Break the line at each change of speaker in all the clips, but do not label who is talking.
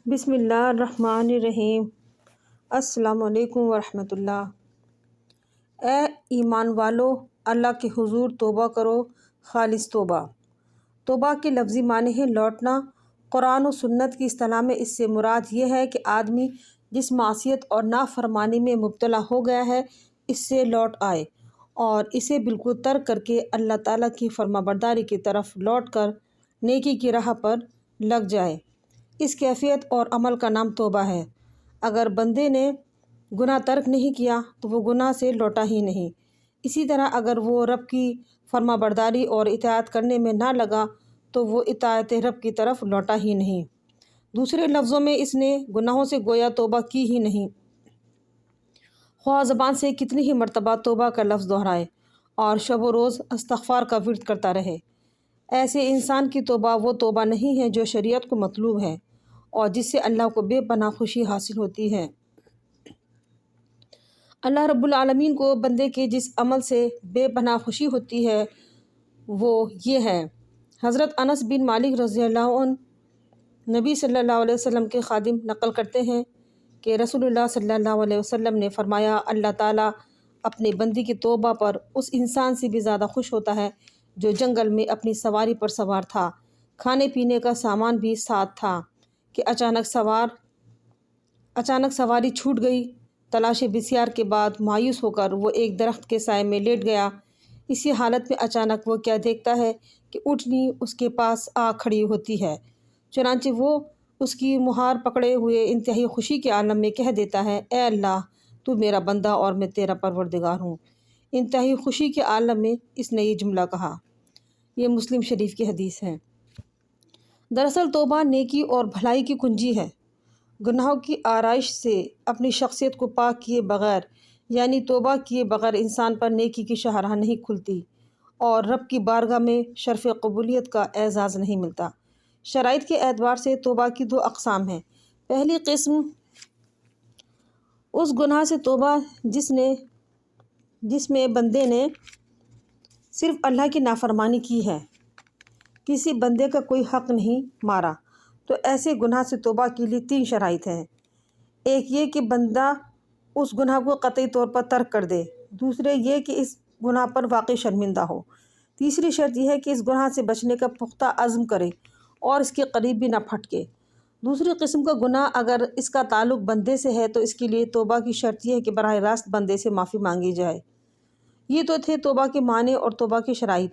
بسم اللہ الرحمن الرحیم۔ السلام علیکم ورحمۃ اللہ۔ اے ایمان والو، اللہ کے حضور توبہ کرو، خالص توبہ۔ توبہ کے لفظی معنی ہے لوٹنا۔ قرآن و سنت کی اصطلاح میں اس سے مراد یہ ہے کہ آدمی جس معصیت اور نافرمانی میں مبتلا ہو گیا ہے اس سے لوٹ آئے اور اسے بالکل ترک کر کے اللہ تعالیٰ کی فرما برداری کی طرف لوٹ کر نیکی کی راہ پر لگ جائے۔ اس کیفیت اور عمل کا نام توبہ ہے۔ اگر بندے نے گناہ ترک نہیں کیا تو وہ گناہ سے لوٹا ہی نہیں۔ اسی طرح اگر وہ رب کی فرما برداری اور اطاعت کرنے میں نہ لگا تو وہ اطاعت رب کی طرف لوٹا ہی نہیں۔ دوسرے لفظوں میں اس نے گناہوں سے گویا توبہ کی ہی نہیں، خواہ زبان سے کتنی ہی مرتبہ توبہ کا لفظ دہرائے اور شب و روز استغفار کا ورد کرتا رہے۔ ایسے انسان کی توبہ وہ توبہ نہیں ہے جو شریعت کو مطلوب ہے اور جس سے اللہ کو بے پناہ خوشی حاصل ہوتی ہے۔ اللہ رب العالمین کو بندے کے جس عمل سے بے پناہ خوشی ہوتی ہے وہ یہ ہے۔ حضرت انس بن مالک رضی اللہ عنہ نبی صلی اللہ علیہ وسلم کے خادم نقل کرتے ہیں کہ رسول اللہ صلی اللہ علیہ وسلم نے فرمایا، اللہ تعالیٰ اپنے بندی کی توبہ پر اس انسان سے بھی زیادہ خوش ہوتا ہے جو جنگل میں اپنی سواری پر سوار تھا، کھانے پینے کا سامان بھی ساتھ تھا کہ اچانک سواری چھوٹ گئی۔ تلاش بسیار کے بعد مایوس ہو کر وہ ایک درخت کے سائے میں لیٹ گیا۔ اسی حالت میں اچانک وہ کیا دیکھتا ہے کہ اونٹنی اس کے پاس آ کھڑی ہوتی ہے۔ چنانچہ وہ اس کی مہار پکڑے ہوئے انتہائی خوشی کے عالم میں کہہ دیتا ہے، اے اللہ، تو میرا بندہ اور میں تیرا پروردگار ہوں۔ انتہائی خوشی کے عالم میں اس نے یہ جملہ کہا۔ یہ مسلم شریف کی حدیث ہے۔ دراصل توبہ نیکی اور بھلائی کی کنجی ہے۔ گناہوں کی آرائش سے اپنی شخصیت کو پاک کیے بغیر یعنی توبہ کیے بغیر انسان پر نیکی کی شاہراہ نہیں کھلتی اور رب کی بارگاہ میں شرف قبولیت کا اعزاز نہیں ملتا۔ شرائط کے اعتبار سے توبہ کی دو اقسام ہیں۔ پہلی قسم اس گناہ سے توبہ جس میں بندے نے صرف اللہ کی نافرمانی کی ہے، کسی بندے کا کوئی حق نہیں مارا، تو ایسے گناہ سے توبہ کے لیے 3 شرائط ہیں۔ ایک یہ کہ بندہ اس گناہ کو قطعی طور پر ترک کر دے، دوسرے یہ کہ اس گناہ پر واقعی شرمندہ ہو، تیسری شرط یہ ہے کہ اس گناہ سے بچنے کا پختہ عزم کرے اور اس کے قریب بھی نہ پھٹکے۔ دوسری قسم کا گناہ اگر اس کا تعلق بندے سے ہے تو اس کے لیے توبہ کی شرط یہ ہے کہ براہ راست بندے سے معافی مانگی جائے۔ یہ تو تھے توبہ کے معنی اور توبہ کی شرائط۔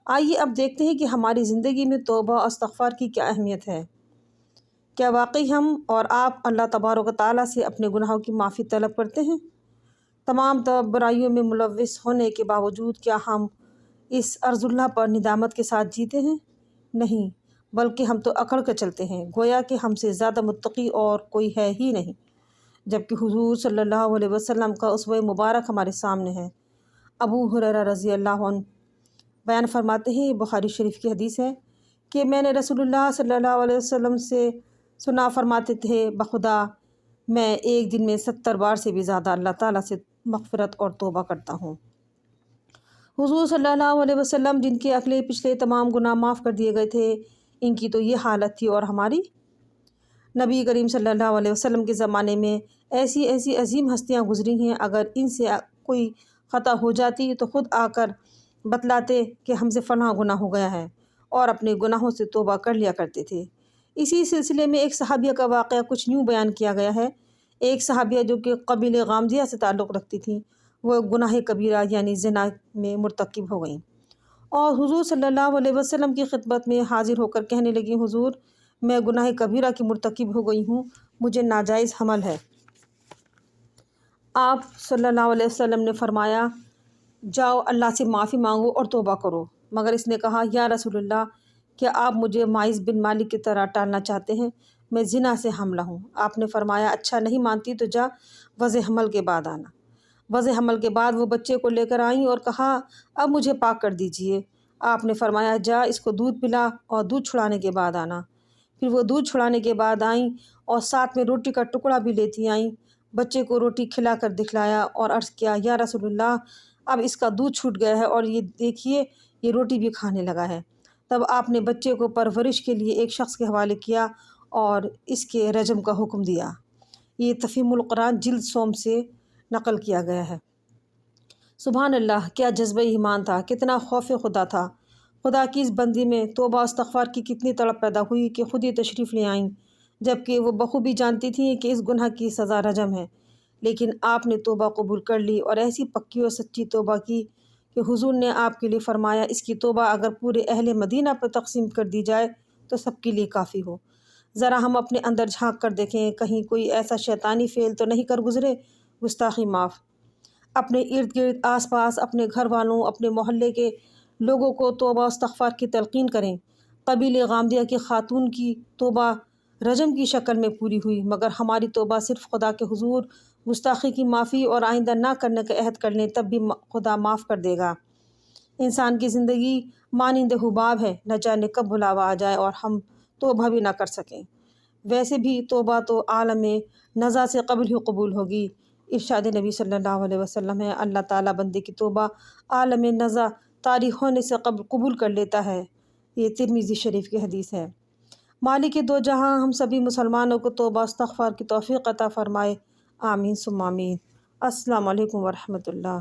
آئیے اب دیکھتے ہیں کہ ہماری زندگی میں توبہ اور استغفار کی کیا اہمیت ہے۔ کیا واقعی ہم اور آپ اللہ تبارک و تعالیٰ سے اپنے گناہوں کی معافی طلب کرتے ہیں؟ تمام برائیوں میں ملوث ہونے کے باوجود کیا ہم اس ارض اللہ پر ندامت کے ساتھ جیتے ہیں؟ نہیں، بلکہ ہم تو اکڑ کر چلتے ہیں گویا کہ ہم سے زیادہ متقی اور کوئی ہے ہی نہیں، جبکہ حضور صلی اللہ علیہ وسلم کا اسوہ مبارک ہمارے سامنے ہے۔ ابو ہریرہ رضی اللہ عنہ بیان فرماتے ہیں، یہ بخاری شریف کی حدیث ہے کہ میں نے رسول اللہ صلی اللہ علیہ وسلم سے سنا فرماتے تھے، بخدا میں ایک دن میں 70 بار سے بھی زیادہ اللہ تعالیٰ سے مغفرت اور توبہ کرتا ہوں۔ حضور صلی اللہ علیہ وسلم جن کے اگلے پچھلے تمام گناہ معاف کر دیے گئے تھے، ان کی تو یہ حالت تھی، اور ہماری؟ نبی کریم صلی اللہ علیہ وسلم کے زمانے میں ایسی عظیم ہستیاں گزری ہیں، اگر ان سے کوئی خطا ہو جاتی تو خود آ کر بتلاتے کہ ہم سے فلاں گناہ ہو گیا ہے اور اپنے گناہوں سے توبہ کر لیا کرتے تھے۔ اسی سلسلے میں ایک صحابیہ کا واقعہ کچھ یوں بیان کیا گیا ہے۔ ایک صحابیہ جو کہ قبیلہ غامدیہ سے تعلق رکھتی تھیں، وہ گناہ کبیرہ یعنی زنا میں مرتکب ہو گئیں اور حضور صلی اللہ علیہ وسلم کی خدمت میں حاضر ہو کر کہنے لگیں، حضور، میں گناہ کبیرہ کی مرتکب ہو گئی ہوں، مجھے ناجائز حمل ہے۔ آپ صلی اللہ علیہ وسلم نے فرمایا، جاؤ اللہ سے معافی مانگو اور توبہ کرو۔ مگر اس نے کہا، یا رسول اللہ، کیا آپ مجھے ماعز بن مالک کی طرح ٹالنا چاہتے ہیں؟ میں زنا سے حاملہ ہوں۔ آپ نے فرمایا، اچھا، نہیں مانتی تو جا وضع حمل کے بعد آنا۔ وضع حمل کے بعد وہ بچے کو لے کر آئیں اور کہا، اب مجھے پاک کر دیجئے۔ آپ نے فرمایا، جا اس کو دودھ پلا اور دودھ چھڑانے کے بعد آنا۔ پھر وہ دودھ چھڑانے کے بعد آئیں اور ساتھ میں روٹی کا ٹکڑا بھی لیتی آئیں۔ بچے کو روٹی کھلا کر دکھلایا اور عرض کیا، یا رسول اللہ، اب اس کا دودھ چھوٹ گیا ہے اور یہ دیکھیے یہ روٹی بھی کھانے لگا ہے۔ تب آپ نے بچے کو پرورش کے لیے ایک شخص کے حوالے کیا اور اس کے رجم کا حکم دیا۔ یہ تفہیم القرآن جلد سوم سے نقل کیا گیا ہے۔ سبحان اللہ، کیا جذبہ ایمان تھا، کتنا خوف خدا تھا۔ خدا کی اس بندی میں توبہ و استغفار کی کتنی تڑپ پیدا ہوئی کہ خود ہی تشریف لے آئیں، جبکہ وہ بخوبی جانتی تھیں کہ اس گناہ کی سزا رجم ہے، لیکن آپ نے توبہ قبول کر لی اور ایسی پکی اور سچی توبہ کی کہ حضور نے آپ کے لیے فرمایا اس کی توبہ اگر پورے اہل مدینہ پر تقسیم کر دی جائے تو سب کے لیے کافی ہو۔ ذرا ہم اپنے اندر جھانک کر دیکھیں، کہیں کوئی ایسا شیطانی فعل تو نہیں کر گزرے۔ گستاخی معاف۔ اپنے ارد گرد، آس پاس، اپنے گھر والوں، اپنے محلے کے لوگوں کو توبہ و استغفار کی تلقین کریں۔ قبیلہ غامدیہ کی خاتون کی توبہ رجم کی شکل میں پوری ہوئی، مگر ہماری توبہ صرف خدا کے حضور گستاخی کی معافی اور آئندہ نہ کرنے کا عہد کر لیں، تب بھی خدا معاف کر دے گا۔ انسان کی زندگی مانند حباب ہے، نہ جانے کب بلاوا آ جائے اور ہم توبہ بھی نہ کر سکیں۔ ویسے بھی توبہ تو عالم نزا سے قبل ہی قبول ہوگی۔ ارشاد نبی صلی اللہ علیہ وسلم ہے، اللہ تعالیٰ بندے کی توبہ عالم نزا طاری ہونے سے قبل قبول کر لیتا ہے۔ یہ ترمذی شریف کی حدیث ہے۔ مالک دو جہاں ہم سبھی مسلمانوں کو توبہ استغفار کی توفیق عطا فرمائے، آمین ثم آمین۔ السلام علیکم ورحمۃ اللہ۔